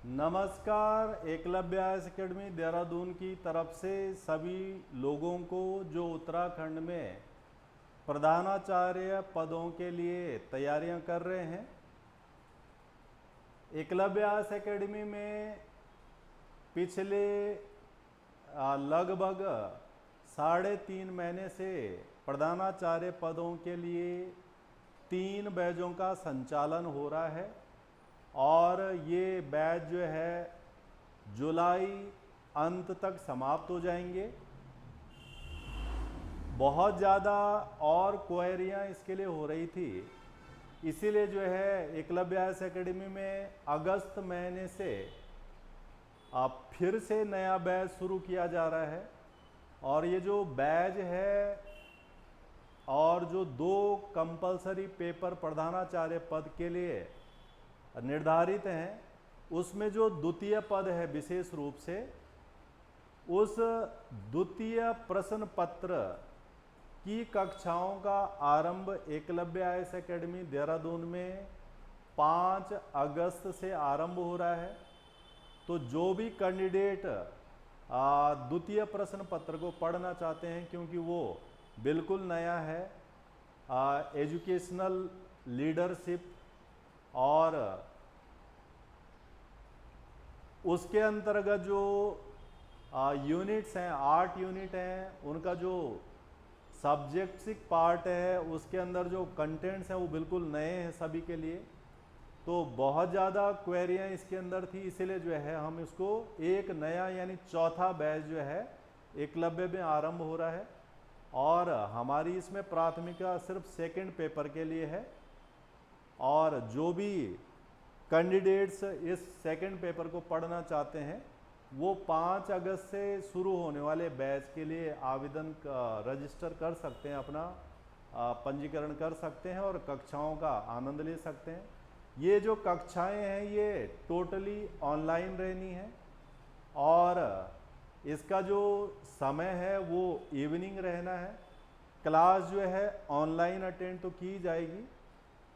नमस्कार। Eklavya IAS academy Dehradun की तरफ से सभी लोगों को जो उत्तराखंड में प्रधानाचार्य पदों के लिए तैयारियां कर रहे हैं, एकलव्य आईएएस एकेडमी में पिछले लगभग 3.5 महीने से प्रधानाचार्य पदों के लिए 3 बैचों का संचालन हो रहा है और ये बैच जो है जुलाई अंत तक समाप्त हो जाएंगे। बहुत ज़्यादा और क्वेरियाँ इसके लिए हो रही थी, इसीलिए जो है एकलव्य आईएएस एकेडमी में अगस्त महीने से अब फिर से नया बैच शुरू किया जा रहा है। और ये जो बैच है और जो 2 कंपलसरी पेपर प्रधानाचार्य पद के लिए निर्धारित हैं, उसमें जो द्वितीय पद है विशेष रूप से, उस द्वितीय प्रश्न पत्र की कक्षाओं का आरंभ एकलव्य आईएएस एकेडमी देहरादून में 5 अगस्त से आरंभ हो रहा है। तो जो भी कैंडिडेट द्वितीय प्रश्न पत्र को पढ़ना चाहते हैं, क्योंकि वो बिल्कुल नया है, एजुकेशनल लीडरशिप और उसके अंतर्गत जो यूनिट्स हैं, 8 यूनिट हैं, उनका जो सब्जेक्टिव पार्ट है उसके अंदर जो कंटेंट्स हैं वो बिल्कुल नए हैं सभी के लिए। तो बहुत ज़्यादा क्वेरियाँ इसके अंदर थी, इसीलिए जो है हम इसको एक नया यानी चौथा बैच जो है एकलव्य में आरंभ हो रहा है। और हमारी इसमें प्राथमिकता सिर्फ सेकंड पेपर के लिए है, और जो भी कैंडिडेट्स इस सेकंड पेपर को पढ़ना चाहते हैं वो 5 अगस्त से शुरू होने वाले बैच के लिए आवेदन रजिस्टर कर सकते हैं, अपना पंजीकरण कर सकते हैं और कक्षाओं का आनंद ले सकते हैं। ये जो कक्षाएं हैं ये टोटली ऑनलाइन रहनी है और इसका जो समय है वो इवनिंग रहना है। क्लास जो है ऑनलाइन अटेंड तो की जाएगी,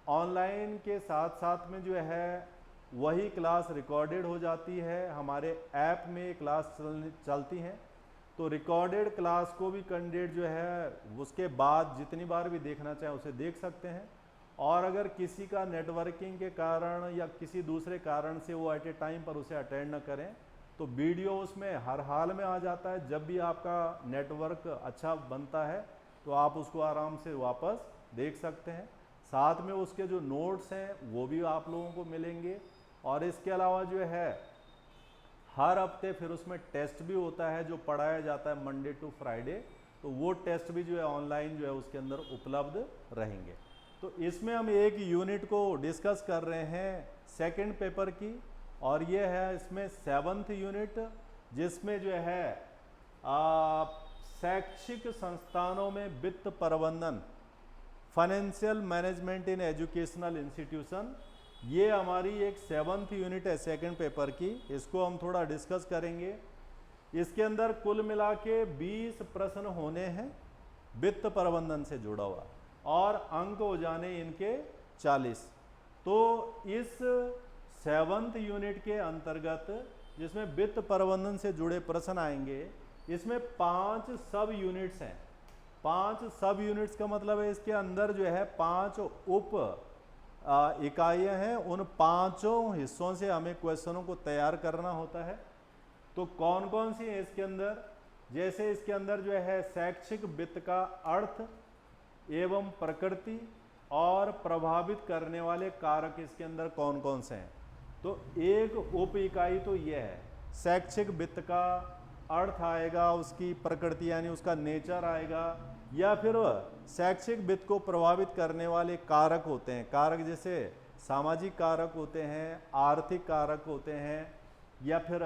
ऑनलाइन के साथ साथ में जो है वही क्लास रिकॉर्डेड हो जाती है, हमारे ऐप में क्लास चलती हैं। तो रिकॉर्डेड क्लास को भी कैंडिडेट जो है उसके बाद जितनी बार भी देखना चाहे उसे देख सकते हैं। और अगर किसी का नेटवर्किंग के कारण या किसी दूसरे कारण से वो एट ए टाइम पर उसे अटेंड न करें तो वीडियो उसमें हर हाल में आ जाता है। जब भी आपका नेटवर्क अच्छा बनता है तो आप उसको आराम से वापस देख सकते हैं। साथ में उसके जो नोट्स हैं वो भी आप लोगों को मिलेंगे। और इसके अलावा जो है हर हफ्ते फिर उसमें टेस्ट भी होता है जो पढ़ाया जाता है मंडे टू फ्राइडे, तो वो टेस्ट भी जो है ऑनलाइन जो है उसके अंदर उपलब्ध रहेंगे। तो इसमें हम एक यूनिट को डिस्कस कर रहे हैं सेकंड पेपर की, और ये है इसमें 7th यूनिट, जिसमें जो है शैक्षिक संस्थानों में वित्त प्रबंधन, financial management in educational institution, ये हमारी एक 7th यूनिट है सेकंड पेपर की। इसको हम थोड़ा डिस्कस करेंगे। इसके अंदर कुल मिला के 20 प्रश्न होने हैं वित्त प्रबंधन से जुड़ा हुआ, और अंक हो जाने इनके 40। तो इस 7th यूनिट के अंतर्गत जिसमें वित्त प्रबंधन से जुड़े प्रश्न आएंगे, इसमें 5 सब यूनिट्स हैं। 5 सब यूनिट्स का मतलब है इसके अंदर जो है 5 उप इकाइयाँ हैं। उन 5 हिस्सों से हमें क्वेश्चनों को तैयार करना होता है। तो कौन कौन सी है इसके अंदर? जैसे इसके अंदर जो है शैक्षिक वित्त का अर्थ एवं प्रकृति और प्रभावित करने वाले कारक इसके अंदर कौन कौन से हैं। तो एक उप इकाई तो यह है, शैक्षिक वित्त का अर्थ आएगा, उसकी प्रकृति यानी उसका नेचर आएगा, या फिर शैक्षिक वित्त को प्रभावित करने वाले कारक होते हैं। कारक जैसे सामाजिक कारक होते हैं, आर्थिक कारक होते हैं, या फिर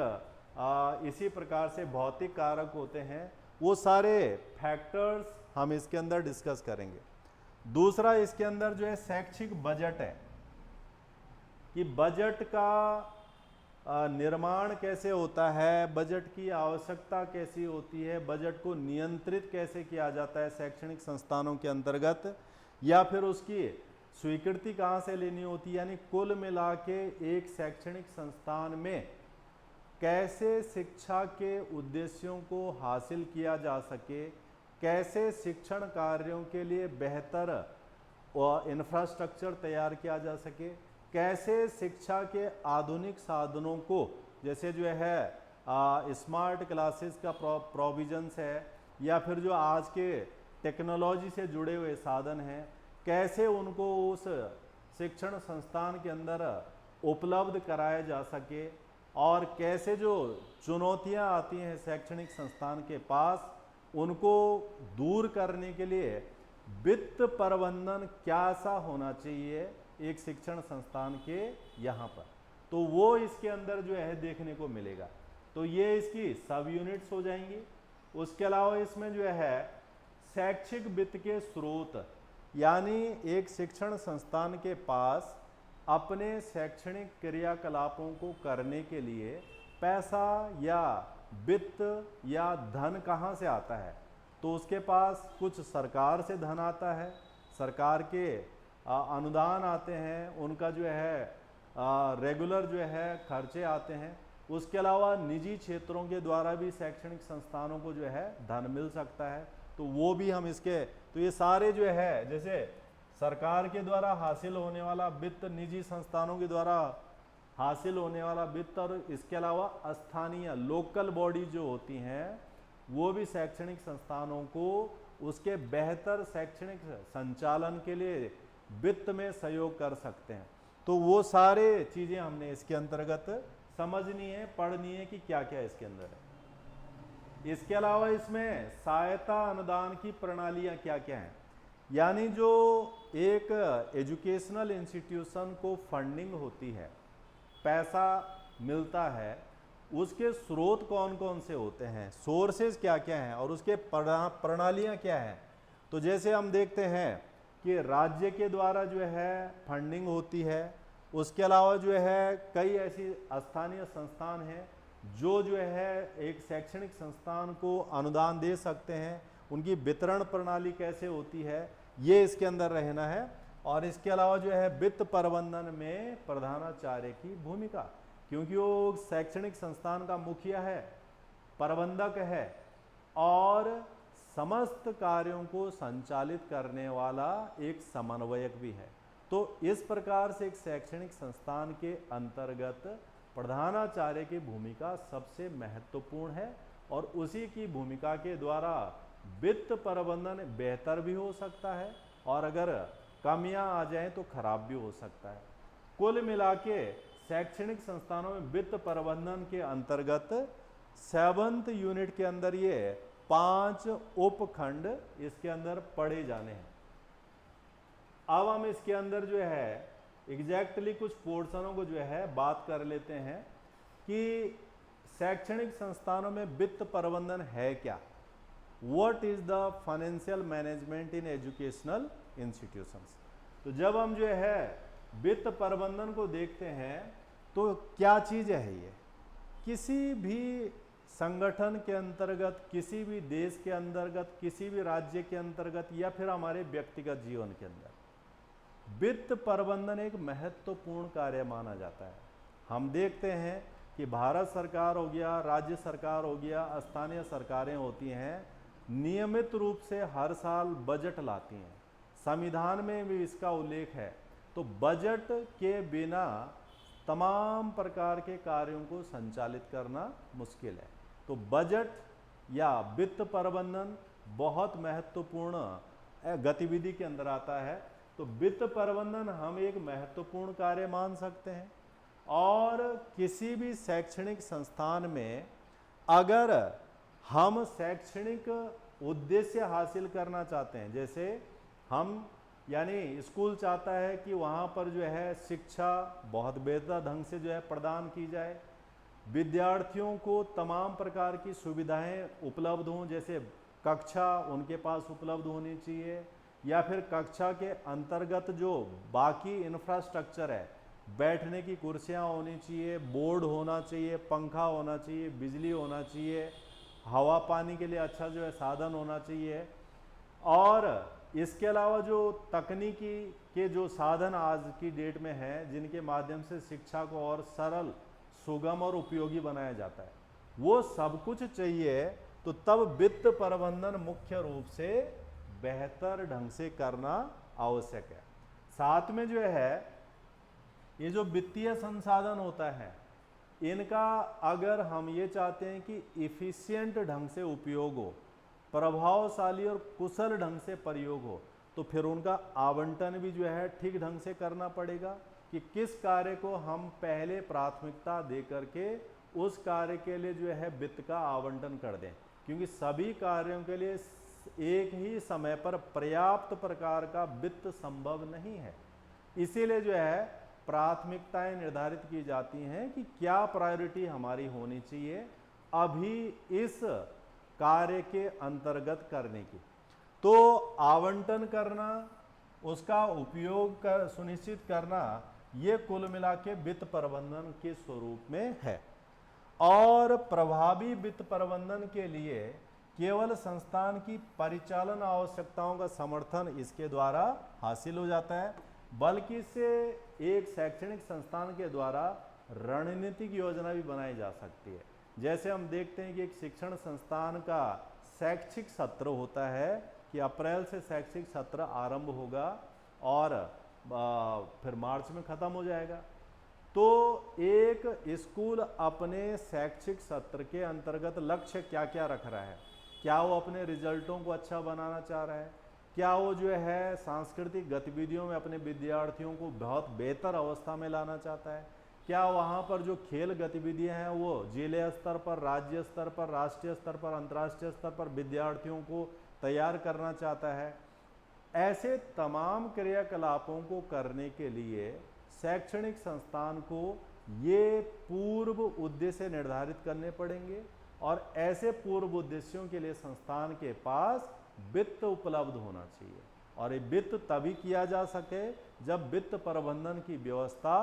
इसी प्रकार से भौतिक कारक होते हैं। वो सारे फैक्टर्स हम इसके अंदर डिस्कस करेंगे। दूसरा इसके अंदर जो है शैक्षिक बजट है, कि बजट का निर्माण कैसे होता है, बजट की आवश्यकता कैसी होती है, बजट को नियंत्रित कैसे किया जाता है शैक्षणिक संस्थानों के अंतर्गत, या फिर उसकी स्वीकृति कहाँ से लेनी होती है। यानी कुल मिला के एक शैक्षणिक संस्थान में कैसे शिक्षा के उद्देश्यों को हासिल किया जा सके, कैसे शिक्षण कार्यों के लिए बेहतर इंफ्रास्ट्रक्चर तैयार किया जा सके, कैसे शिक्षा के आधुनिक साधनों को, जैसे जो है स्मार्ट क्लासेस का प्रोविजंस है, या फिर जो आज के टेक्नोलॉजी से जुड़े हुए साधन हैं, कैसे उनको उस शिक्षण संस्थान के अंदर उपलब्ध कराया जा सके, और कैसे जो चुनौतियां आती हैं शैक्षणिक संस्थान के पास उनको दूर करने के लिए वित्त प्रबंधन कैसा होना चाहिए एक शिक्षण संस्थान के यहाँ पर, तो वो इसके अंदर जो है देखने को मिलेगा। तो ये इसकी सब यूनिट्स हो जाएंगी। उसके अलावा इसमें जो है शैक्षिक वित्त के स्रोत, यानी एक शिक्षण संस्थान के पास अपने शैक्षणिक क्रियाकलापों को करने के लिए पैसा या वित्त या धन कहाँ से आता है, तो उसके पास कुछ सरकार से धन आता है, सरकार के अनुदान आते हैं, उनका जो है रेगुलर जो है खर्चे आते हैं। उसके अलावा निजी क्षेत्रों के द्वारा भी शैक्षणिक संस्थानों को जो है धन मिल सकता है, तो वो भी हम इसके, तो ये सारे जो है जैसे सरकार के द्वारा हासिल होने वाला वित्त, निजी संस्थानों के द्वारा हासिल होने वाला वित्त, और इसके अलावा स्थानीय लोकल बॉडी जो होती हैं वो भी शैक्षणिक संस्थानों को उसके बेहतर शैक्षणिक संचालन के लिए वित्त में सहयोग कर सकते हैं। तो वो सारे चीज़ें हमने इसके अंतर्गत समझनी है, पढ़नी है कि क्या क्या इसके अंदर है। इसके अलावा इसमें सहायता अनुदान की प्रणालियाँ क्या क्या हैं, यानी जो एक एजुकेशनल इंस्टीट्यूशन को फंडिंग होती है, पैसा मिलता है, उसके स्रोत कौन कौन से होते हैं, सोर्सेज क्या क्या हैं, और उसके प्रणालियाँ क्या हैं। तो जैसे हम देखते हैं कि राज्य के द्वारा जो है फंडिंग होती है, उसके अलावा जो है कई ऐसी स्थानीय संस्थान हैं जो है एक शैक्षणिक संस्थान को अनुदान दे सकते हैं, उनकी वितरण प्रणाली कैसे होती है ये इसके अंदर रहना है। और इसके अलावा जो है वित्त प्रबंधन में प्रधानाचार्य की भूमिका, क्योंकि वो शैक्षणिक संस्थान का मुखिया है, प्रबंधक है और समस्त कार्यों को संचालित करने वाला एक समन्वयक भी है। तो इस प्रकार से एक शैक्षणिक संस्थान के अंतर्गत प्रधानाचार्य की भूमिका सबसे महत्वपूर्ण है, और उसी की भूमिका के द्वारा वित्त प्रबंधन बेहतर भी हो सकता है, और अगर कमियां आ जाएं तो खराब भी हो सकता है। कुल मिला के शैक्षणिक संस्थानों में वित्त प्रबंधन के अंतर्गत 7th यूनिट के अंदर ये 5 उपखंड इसके अंदर पढ़े जाने हैं। अब हम इसके अंदर जो है एग्जैक्टली कुछ पोर्शनों को जो है बात कर लेते हैं कि शैक्षणिक संस्थानों में वित्त प्रबंधन है क्या, what is the financial management in educational institutions. तो जब हम जो है वित्त प्रबंधन को देखते हैं तो क्या चीज़ है ये, किसी भी संगठन के अंतर्गत, किसी भी देश के अंतर्गत, किसी भी राज्य के अंतर्गत, या फिर हमारे व्यक्तिगत जीवन के अंदर वित्त प्रबंधन एक महत्वपूर्ण कार्य माना जाता है। हम देखते हैं कि भारत सरकार हो गया, राज्य सरकार हो गया, स्थानीय सरकारें होती हैं, नियमित रूप से हर साल बजट लाती हैं, संविधान में भी इसका उल्लेख है। तो बजट के बिना तमाम प्रकार के कार्यों को संचालित करना मुश्किल है। तो बजट या वित्त प्रबंधन बहुत महत्वपूर्ण गतिविधि के अंदर आता है। तो वित्त प्रबंधन हम एक महत्वपूर्ण कार्य मान सकते हैं, और किसी भी शैक्षणिक संस्थान में अगर हम शैक्षणिक उद्देश्य हासिल करना चाहते हैं, जैसे हम यानी स्कूल चाहता है कि वहाँ पर जो है शिक्षा बहुत बेहतर ढंग से जो है प्रदान की जाए, विद्यार्थियों को तमाम प्रकार की सुविधाएं उपलब्ध हों, जैसे कक्षा उनके पास उपलब्ध होनी चाहिए, या फिर कक्षा के अंतर्गत जो बाकी इंफ्रास्ट्रक्चर है, बैठने की कुर्सियां होनी चाहिए, बोर्ड होना चाहिए, पंखा होना चाहिए, बिजली होना चाहिए, हवा पानी के लिए अच्छा जो है साधन होना चाहिए। और इसके अलावा जो तकनीकी के जो साधन आज की डेट में हैं, जिनके माध्यम से शिक्षा को और सरल सुगम और उपयोगी बनाया जाता है, वो सब कुछ चाहिए, तो तब वित्त प्रबंधन मुख्य रूप से बेहतर ढंग से करना आवश्यक है। साथ में जो है ये जो वित्तीय संसाधन होता है, इनका अगर हम ये चाहते हैं कि इफिशिएंट ढंग से उपयोग हो, प्रभावशाली और कुशल ढंग से प्रयोग हो, तो फिर उनका आवंटन भी जो है ठीक ढंग से करना पड़ेगा कि किस कार्य को हम पहले प्राथमिकता दे करके उस कार्य के लिए जो है वित्त का आवंटन कर दें, क्योंकि सभी कार्यों के लिए एक ही समय पर पर्याप्त प्रकार का वित्त संभव नहीं है। इसीलिए जो है प्राथमिकताएं निर्धारित की जाती हैं कि क्या प्रायोरिटी हमारी होनी चाहिए अभी इस कार्य के अंतर्गत करने की। तो आवंटन करना, उसका उपयोग कर सुनिश्चित करना, ये कुल मिला के वित्त प्रबंधन के स्वरूप में है। और प्रभावी वित्त प्रबंधन के लिए केवल संस्थान की परिचालन आवश्यकताओं का समर्थन इसके द्वारा हासिल हो जाता है, बल्कि इससे एक शैक्षणिक संस्थान के द्वारा रणनीतिक योजना भी बनाई जा सकती है। जैसे हम देखते हैं कि एक शिक्षण संस्थान का शैक्षिक सत्र होता है कि अप्रैल से शैक्षिक सत्र आरंभ होगा और फिर मार्च में ख़त्म हो जाएगा। तो एक स्कूल अपने शैक्षिक सत्र के अंतर्गत लक्ष्य क्या क्या रख रहा है, क्या वो अपने रिजल्टों को अच्छा बनाना चाह रहा है, क्या वो जो है सांस्कृतिक गतिविधियों में अपने विद्यार्थियों को बहुत बेहतर अवस्था में लाना चाहता है, क्या वहाँ पर जो खेल गतिविधियाँ हैं वो जिले स्तर पर, राज्य स्तर पर, राष्ट्रीय स्तर पर, अंतर्राष्ट्रीय स्तर पर विद्यार्थियों को तैयार करना चाहता है। ऐसे तमाम क्रियाकलापों को करने के लिए शैक्षणिक संस्थान को ये पूर्व उद्देश्य निर्धारित करने पड़ेंगे और ऐसे पूर्व उद्देश्यों के लिए संस्थान के पास वित्त उपलब्ध होना चाहिए। और ये वित्त तभी किया जा सके जब वित्त प्रबंधन की व्यवस्था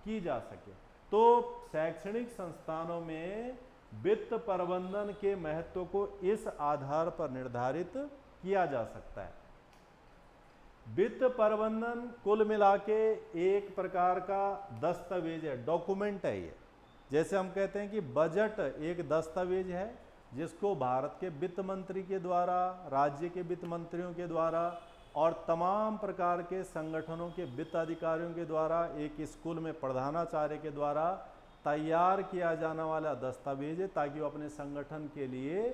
की जा सके। तो शैक्षणिक संस्थानों में वित्त प्रबंधन के महत्व को इस आधार पर निर्धारित किया जा सकता है। वित्त प्रबंधन कुल मिला के एक प्रकार का दस्तावेज है, डॉक्यूमेंट है ये। जैसे हम कहते हैं कि बजट एक दस्तावेज है जिसको भारत के वित्त मंत्री के द्वारा, राज्य के वित्त मंत्रियों के द्वारा और तमाम प्रकार के संगठनों के वित्त अधिकारियों के द्वारा, एक स्कूल में प्रधानाचार्य के द्वारा तैयार किया जाने वाला दस्तावेज है, ताकि वो अपने संगठन के लिए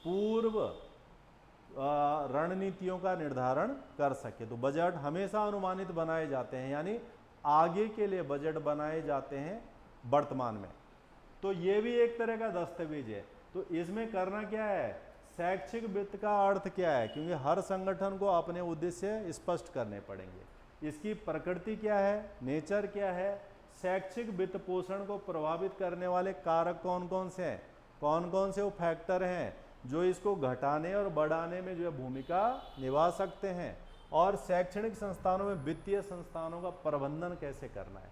पूर्व रणनीतियों का निर्धारण कर सके। तो बजट हमेशा अनुमानित बनाए जाते हैं, यानी आगे के लिए बजट बनाए जाते हैं वर्तमान में। तो ये भी एक तरह का दस्तावेज है। तो इसमें करना क्या है, शैक्षिक वित्त का अर्थ क्या है, क्योंकि हर संगठन को अपने उद्देश्य स्पष्ट करने पड़ेंगे। इसकी प्रकृति क्या है, नेचर क्या है, शैक्षिक वित्त पोषण को प्रभावित करने वाले कारक कौन कौन से हैं, कौन कौन से वो फैक्टर हैं जो इसको घटाने और बढ़ाने में जो है भूमिका निभा सकते हैं, और शैक्षणिक संस्थानों में वित्तीय संस्थानों का प्रबंधन कैसे करना है।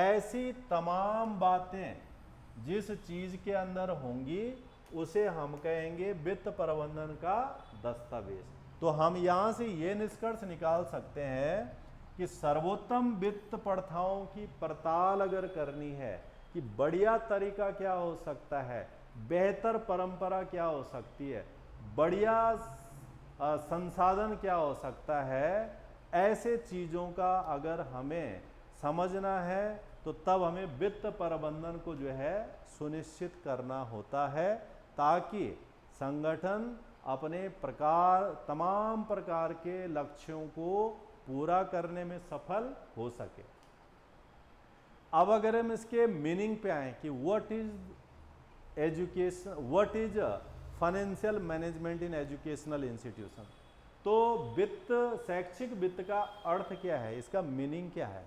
ऐसी तमाम बातें जिस चीज के अंदर होंगी उसे हम कहेंगे वित्त प्रबंधन का दस्तावेज। तो हम यहां से ये निष्कर्ष निकाल सकते हैं कि सर्वोत्तम वित्त प्रथाओं की पड़ताल अगर करनी है कि बढ़िया तरीका क्या हो सकता है, बेहतर परंपरा क्या हो सकती है, बढ़िया संसाधन क्या हो सकता है, ऐसे चीज़ों का अगर हमें समझना है तो तब हमें वित्त प्रबंधन को जो है सुनिश्चित करना होता है, ताकि संगठन अपने तमाम प्रकार के लक्ष्यों को पूरा करने में सफल हो सके। अब अगर हम इसके मीनिंग पे आए कि what is education, what is financial management in educational institution, तो वित्त, शैक्षिक वित्त का अर्थ क्या है, इसका मीनिंग क्या है।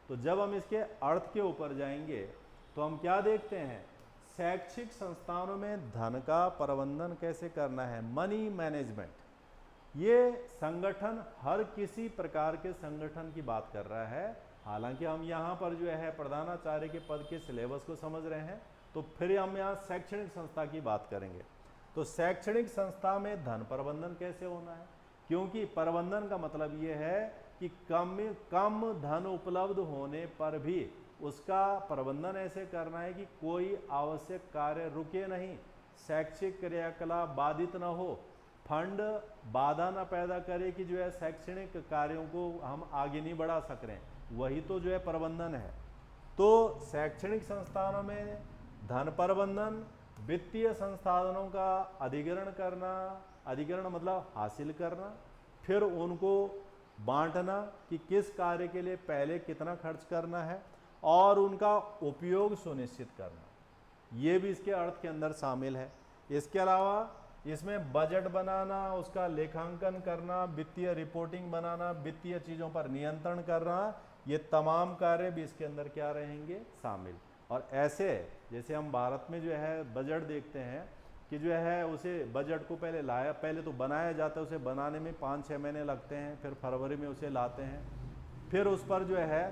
तो जब हम इसके अर्थ के ऊपर जाएंगे तो हम क्या देखते हैं, शैक्षिक संस्थानों में धन का प्रबंधन कैसे करना है, मनी मैनेजमेंट। ये संगठन हर किसी प्रकार के संगठन की बात कर रहा है। हालांकि हम यहाँ पर जो है प्रधानाचार्य के पद के सिलेबस को समझ रहे हैं, तो फिर हम यहाँ शैक्षणिक संस्था की बात करेंगे। तो शैक्षणिक संस्था में धन प्रबंधन कैसे होना है, क्योंकि प्रबंधन का मतलब ये है कि कम धन उपलब्ध होने पर भी उसका प्रबंधन ऐसे करना है कि कोई आवश्यक कार्य रुके नहीं, शैक्षिक क्रियाकलाप बाधित न हो, फंड बाधा न पैदा करे कि जो है शैक्षणिक कार्यों को हम आगे नहीं बढ़ा सक रहे हैं, वही तो जो है प्रबंधन है। तो शैक्षणिक संस्थानों में धन प्रबंधन, वित्तीय संसाधनों का अधिग्रहण करना, अधिग्रहण मतलब हासिल करना, फिर उनको बांटना कि किस कार्य के लिए पहले कितना खर्च करना है और उनका उपयोग सुनिश्चित करना, ये भी इसके अर्थ के अंदर शामिल है। इसके अलावा इसमें बजट बनाना, उसका लेखांकन करना, वित्तीय रिपोर्टिंग बनाना, वित्तीय चीज़ों पर नियंत्रण करना, ये तमाम कार्य भी इसके अंदर क्या रहेंगे, शामिल। और ऐसे जैसे हम भारत में जो है बजट देखते हैं कि जो है उसे बजट को पहले तो बनाया जाता है, उसे बनाने में 5-6 महीने लगते हैं, फिर फरवरी में उसे लाते हैं, फिर उस पर जो है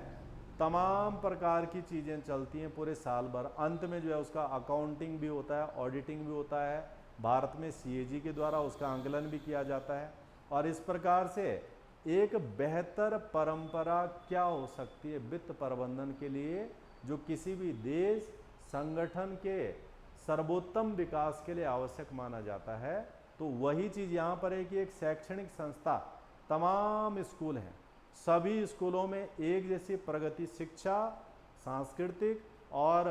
तमाम प्रकार की चीज़ें चलती हैं पूरे साल भर। अंत में जो है उसका अकाउंटिंग भी होता है, ऑडिटिंग भी होता है, भारत में CAG के द्वारा उसका आंकलन भी किया जाता है। और इस प्रकार से एक बेहतर परंपरा क्या हो सकती है वित्त प्रबंधन के लिए, जो किसी भी देश संगठन के सर्वोत्तम विकास के लिए आवश्यक माना जाता है। तो वही चीज़ यहाँ पर है कि एक शैक्षणिक संस्था, तमाम स्कूल हैं, सभी स्कूलों में एक जैसी प्रगति शिक्षा, सांस्कृतिक और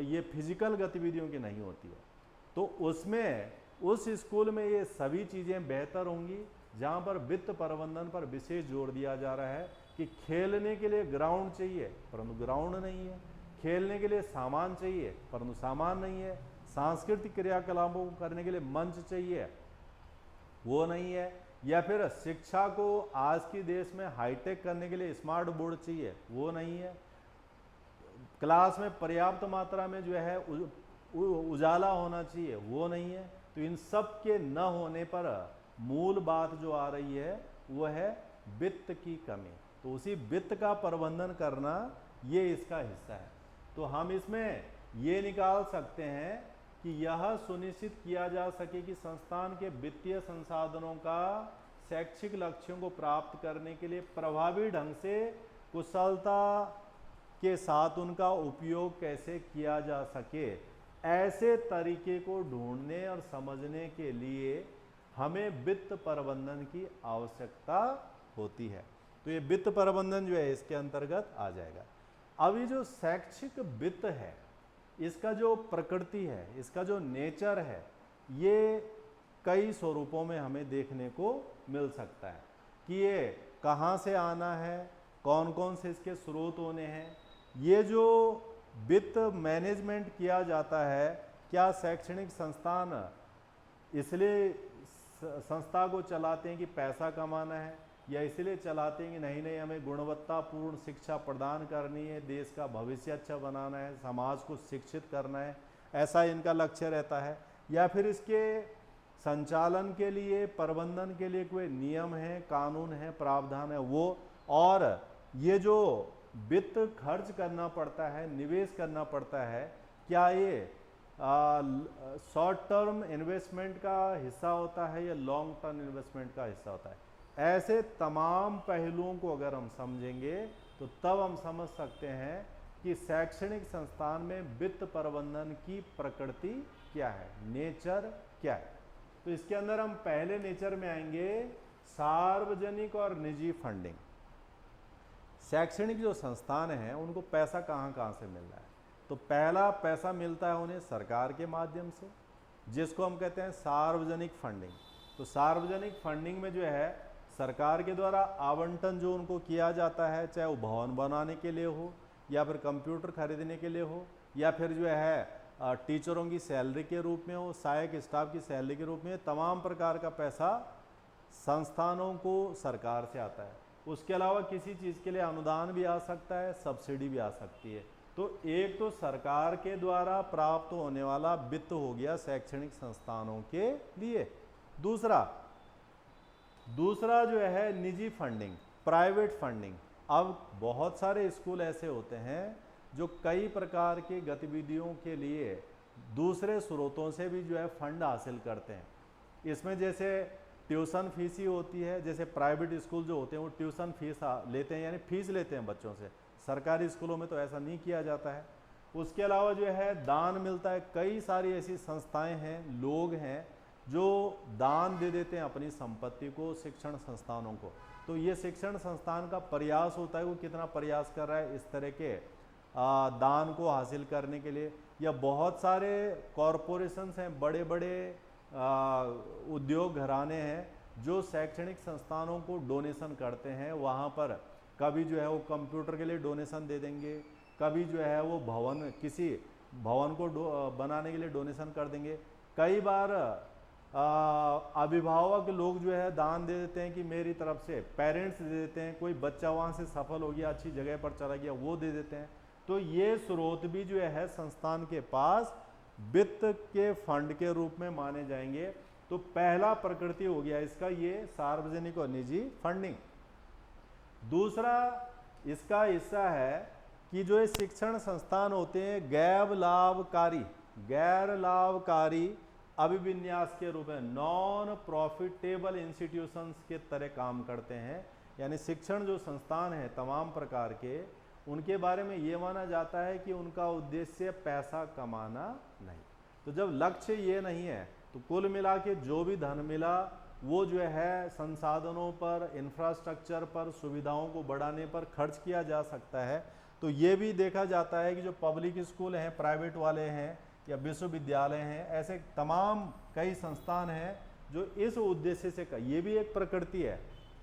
ये फिजिकल गतिविधियों की नहीं होती है। तो उसमें उस स्कूल में ये सभी चीज़ें बेहतर होंगी, जहाँ पर वित्त प्रबंधन पर विशेष जोर दिया जा रहा है कि खेलने के लिए ग्राउंड चाहिए परंतु ग्राउंड नहीं है, खेलने के लिए सामान चाहिए परंतु सामान नहीं है, सांस्कृतिक क्रियाकलापों को करने के लिए मंच चाहिए वो नहीं है, या फिर शिक्षा को आज की देश में हाईटेक करने के लिए स्मार्ट बोर्ड चाहिए वो नहीं है, क्लास में पर्याप्त मात्रा में जो है उजाला होना चाहिए वो नहीं है। तो इन सब के न होने पर मूल बात जो आ रही है वो है वित्त की कमी। तो उसी वित्त का प्रबंधन करना ये इसका हिस्सा है। तो हम इसमें ये निकाल सकते हैं कि यह सुनिश्चित किया जा सके कि संस्थान के वित्तीय संसाधनों का शैक्षिक लक्ष्यों को प्राप्त करने के लिए प्रभावी ढंग से कुशलता के साथ उनका उपयोग कैसे किया जा सके, ऐसे तरीके को ढूंढने और समझने के लिए हमें वित्त प्रबंधन की आवश्यकता होती है। तो ये वित्त प्रबंधन जो है इसके अंतर्गत आ जाएगा। अब ये जो शैक्षिक वित्त है, इसका जो प्रकृति है, इसका जो नेचर है, ये कई स्वरूपों में हमें देखने को मिल सकता है कि ये कहाँ से आना है, कौन कौन से इसके स्रोत होने हैं। ये जो वित्त मैनेजमेंट किया जाता है, क्या शैक्षणिक संस्थान इसलिए संस्था को चलाते हैं कि पैसा कमाना है, या इसलिए चलाते हैं कि नहीं नहीं हमें गुणवत्तापूर्ण शिक्षा प्रदान करनी है, देश का भविष्य अच्छा बनाना है, समाज को शिक्षित करना है, ऐसा इनका लक्ष्य रहता है, या फिर इसके संचालन के लिए, प्रबंधन के लिए कोई नियम है, कानून है, प्रावधान है वो। और ये जो वित्त खर्च करना पड़ता है, निवेश करना पड़ता है, क्या ये शॉर्ट टर्म इन्वेस्टमेंट का हिस्सा होता है या लॉन्ग टर्म इन्वेस्टमेंट का हिस्सा होता है। ऐसे तमाम पहलुओं को अगर हम समझेंगे तो तब हम समझ सकते हैं कि शैक्षणिक संस्थान में वित्त प्रबंधन की प्रकृति क्या है, नेचर क्या है। तो इसके अंदर हम पहले नेचर में आएंगे, सार्वजनिक और निजी फंडिंग। शैक्षणिक जो संस्थान हैं उनको पैसा कहाँ कहाँ से मिल रहा है। तो पहला पैसा मिलता है उन्हें सरकार के माध्यम से, जिसको हम कहते हैं सार्वजनिक फंडिंग। तो सार्वजनिक फंडिंग में जो है सरकार के द्वारा आवंटन जो उनको किया जाता है, चाहे वो भवन बनाने के लिए हो, या फिर कंप्यूटर खरीदने के लिए हो, या फिर जो है टीचरों की सैलरी के रूप में हो, सहायक स्टाफ की सैलरी के रूप में, तमाम प्रकार का पैसा संस्थानों को सरकार से आता है। उसके अलावा किसी चीज़ के लिए अनुदान भी आ सकता है, सब्सिडी भी आ सकती है। तो एक तो सरकार के द्वारा प्राप्त होने वाला वित्त हो गया शैक्षणिक संस्थानों के लिए। दूसरा जो है निजी फंडिंग, प्राइवेट फंडिंग। अब बहुत सारे स्कूल ऐसे होते हैं जो कई प्रकार की गतिविधियों के लिए दूसरे स्रोतों से भी जो है फंड हासिल करते हैं। इसमें जैसे ट्यूशन फीस ही होती है, जैसे प्राइवेट स्कूल जो होते हैं वो ट्यूशन फीस लेते हैं, यानी फीस लेते हैं बच्चों से। सरकारी स्कूलों में तो ऐसा नहीं किया जाता है। उसके अलावा जो है दान मिलता है, कई सारी ऐसी संस्थाएं हैं, लोग हैं जो दान दे देते हैं अपनी संपत्ति को शिक्षण संस्थानों को। तो ये शिक्षण संस्थान का प्रयास होता है, वो कितना प्रयास कर रहा है इस तरह के दान को हासिल करने के लिए। या बहुत सारे कॉरपोरेशंस हैं, बड़े बड़े उद्योग घराने हैं जो शैक्षणिक संस्थानों को डोनेशन करते हैं। वहाँ पर कभी जो है वो कंप्यूटर के लिए डोनेशन दे देंगे, कभी जो है वो किसी भवन को बनाने के लिए डोनेशन कर देंगे। कई बार अभिभावक लोग जो है दान दे देते हैं कि मेरी तरफ से, पेरेंट्स दे देते हैं, कोई बच्चा वहाँ से सफल हो गया, अच्छी जगह पर चला गया, वो दे देते हैं। तो ये स्रोत भी जो है संस्थान के पास वित्त के फंड के रूप में माने जाएंगे। तो पहला प्रकृति हो गया इसका ये सार्वजनिक और निजी फंडिंग। दूसरा इसका हिस्सा है कि जो ये शिक्षण संस्थान होते हैं गैर लाभकारी अभिविन्यास के रूप में, नॉन प्रॉफिटेबल इंस्टीट्यूशंस के तरह काम करते हैं। यानी शिक्षण जो संस्थान है तमाम प्रकार के, उनके बारे में ये माना जाता है कि उनका उद्देश्य पैसा कमाना नहीं। तो जब लक्ष्य ये नहीं है तो कुल मिला के जो भी धन मिला वो जो है संसाधनों पर, इंफ्रास्ट्रक्चर पर, सुविधाओं को बढ़ाने पर खर्च किया जा सकता है। तो ये भी देखा जाता है कि जो पब्लिक स्कूल हैं, प्राइवेट वाले हैं या विश्वविद्यालय हैं, ऐसे तमाम कई संस्थान हैं जो इस उद्देश्य से, ये भी एक प्रकृति है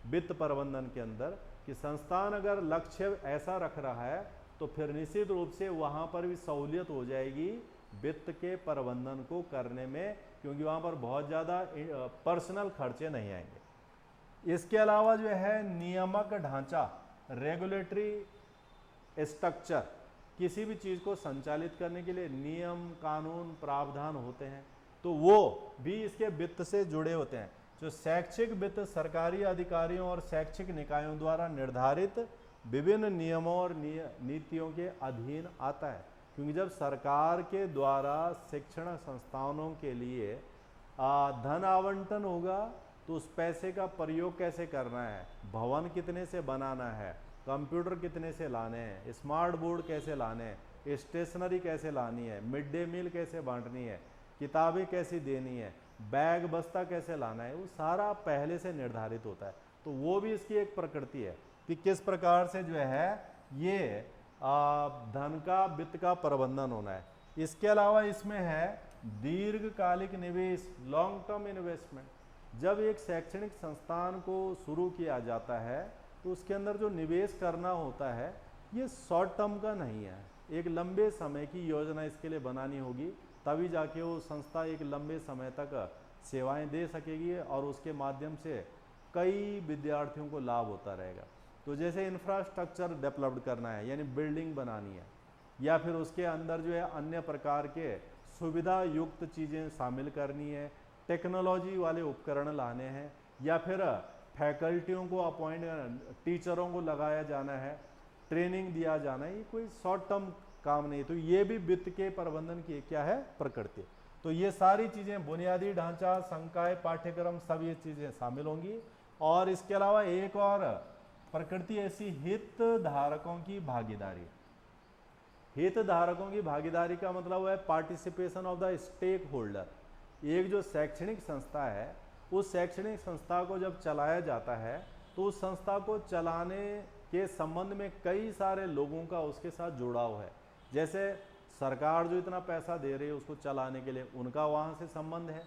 वित्त प्रबंधन के अंदर कि संस्थान अगर लक्ष्य ऐसा रख रहा है तो फिर निश्चित रूप से वहाँ पर भी सहूलियत हो जाएगी वित्त के प्रबंधन को करने में, क्योंकि वहाँ पर बहुत ज़्यादा पर्सनल खर्चे नहीं आएंगे। इसके अलावा जो है नियामक ढांचा, रेगुलेटरी स्ट्रक्चर, किसी भी चीज़ को संचालित करने के लिए नियम, कानून, प्रावधान होते हैं, तो वो भी इसके वित्त से जुड़े होते हैं। जो शैक्षिक वित्त सरकारी अधिकारियों और शैक्षिक निकायों द्वारा निर्धारित विभिन्न नियमों और नीतियों के अधीन आता है। क्योंकि जब सरकार के द्वारा शिक्षण संस्थानों के लिए धन आवंटन होगा तो उस पैसे का प्रयोग कैसे करना है, भवन कितने से बनाना है, कंप्यूटर कितने से लाने हैं, स्मार्ट बोर्ड कैसे लाने हैं, स्टेशनरी कैसे लानी है, मिड डे मील कैसे बांटनी है, किताबें कैसी देनी है, बैग बस्ता कैसे लाना है, वो सारा पहले से निर्धारित होता है। तो वो भी इसकी एक प्रकृति है कि किस प्रकार से जो है ये धन का, वित्त का प्रबंधन होना है। इसके अलावा इसमें है दीर्घकालिक निवेश, लॉन्ग टर्म इन्वेस्टमेंट। जब एक शैक्षणिक संस्थान को शुरू किया जाता है तो उसके अंदर जो निवेश करना होता है ये शॉर्ट टर्म का नहीं है, एक लंबे समय की योजना इसके लिए बनानी होगी, तभी जाके वो संस्था एक लंबे समय तक सेवाएं दे सकेगी और उसके माध्यम से कई विद्यार्थियों को लाभ होता रहेगा। तो जैसे इंफ्रास्ट्रक्चर डेवलप्ड करना है, यानी बिल्डिंग बनानी है, या फिर उसके अंदर जो है अन्य प्रकार के सुविधा युक्त चीज़ें शामिल करनी है, टेक्नोलॉजी वाले उपकरण लाने हैं, या फिर फैकल्टियों को अपॉइंट, टीचरों को लगाया जाना है, ट्रेनिंग दिया जाना है, ये कोई शॉर्ट टर्म काम नहीं। तो ये भी वित्त के प्रबंधन की क्या है, प्रकृति। तो ये सारी चीज़ें, बुनियादी ढांचा, संकाय, पाठ्यक्रम, सब ये चीज़ें शामिल होंगी। और इसके अलावा एक और प्रकृति ऐसी, हितधारकों की भागीदारी। हितधारकों की भागीदारी का मतलब है participation of the stakeholder. एक जो शैक्षणिक संस्था है, उस शैक्षणिक संस्था को जब चलाया जाता है तो उस संस्था को चलाने के संबंध में कई सारे लोगों का उसके साथ जुड़ाव है। जैसे सरकार जो इतना पैसा दे रही है उसको चलाने के लिए, उनका वहाँ से संबंध है,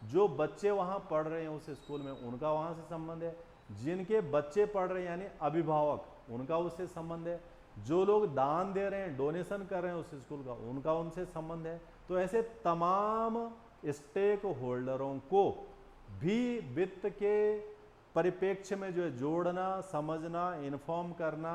जो बच्चे वहाँ पढ़ रहे हैं उस स्कूल में उनका वहाँ से संबंध है, जिनके बच्चे पढ़ रहे हैं यानी अभिभावक, उनका उससे संबंध है, जो लोग दान दे रहे हैं, डोनेशन कर रहे हैं उस स्कूल का, उनका उनसे संबंध है। तो ऐसे तमाम स्टेक होल्डरों को भी वित्त के परिप्रेक्ष्य में जो है जोड़ना, समझना, इन्फॉर्म करना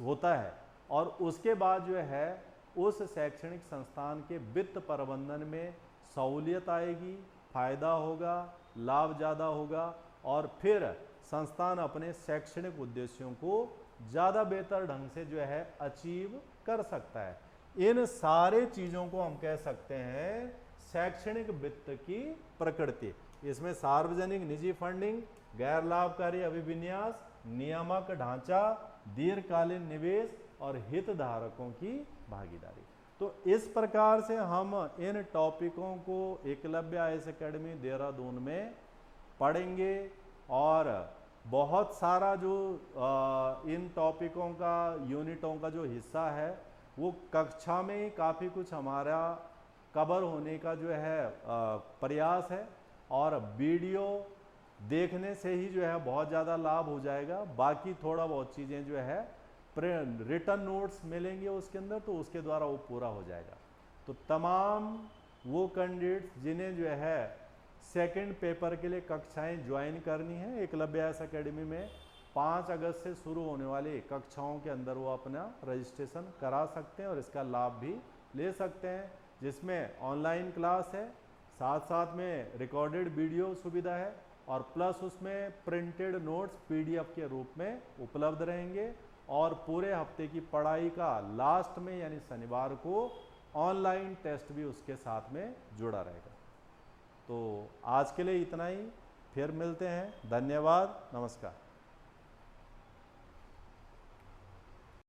होता है। और उसके बाद जो है उस शैक्षणिक संस्थान के वित्त प्रबंधन में सहूलियत आएगी, फायदा होगा, लाभ ज़्यादा होगा, और फिर संस्थान अपने शैक्षणिक उद्देश्यों को ज़्यादा बेहतर ढंग से जो है अचीव कर सकता है। इन सारे चीज़ों को हम कह सकते हैं शैक्षणिक वित्त की प्रकृति। इसमें सार्वजनिक निजी फंडिंग, गैर लाभकारी अभिविन्यास, नियामक ढांचा, दीर्घकालीन निवेश और हितधारकों की भागीदारी। तो इस प्रकार से हम इन टॉपिकों को एकलव्य आईएएस एकेडमी देहरादून में पढ़ेंगे और बहुत सारा जो इन टॉपिकों का, यूनिटों का जो हिस्सा है वो कक्षा में ही काफ़ी कुछ हमारा कवर होने का जो है प्रयास है, और वीडियो देखने से ही जो है बहुत ज़्यादा लाभ हो जाएगा। बाकी थोड़ा बहुत चीज़ें जो है रिटर्न नोट्स मिलेंगे उसके अंदर, तो उसके द्वारा वो पूरा हो जाएगा। तो तमाम वो कैंडिडेट्स जिन्हें जो है सेकंड पेपर के लिए कक्षाएं ज्वाइन करनी है एकलव्य आईएएस एकेडमी में, 5 अगस्त से शुरू होने वाली कक्षाओं के अंदर वो अपना रजिस्ट्रेशन करा सकते हैं और इसका लाभ भी ले सकते हैं, जिसमें ऑनलाइन क्लास है, साथ साथ में रिकॉर्डेड वीडियो सुविधा है, और प्लस उसमें प्रिंटेड नोट्स पीडीएफ के रूप में उपलब्ध रहेंगे, और पूरे हफ्ते की पढ़ाई का लास्ट में यानी शनिवार को ऑनलाइन टेस्ट भी उसके साथ में जुड़ा रहेगा। तो आज के लिए इतना ही, फिर मिलते हैं। धन्यवाद, नमस्कार।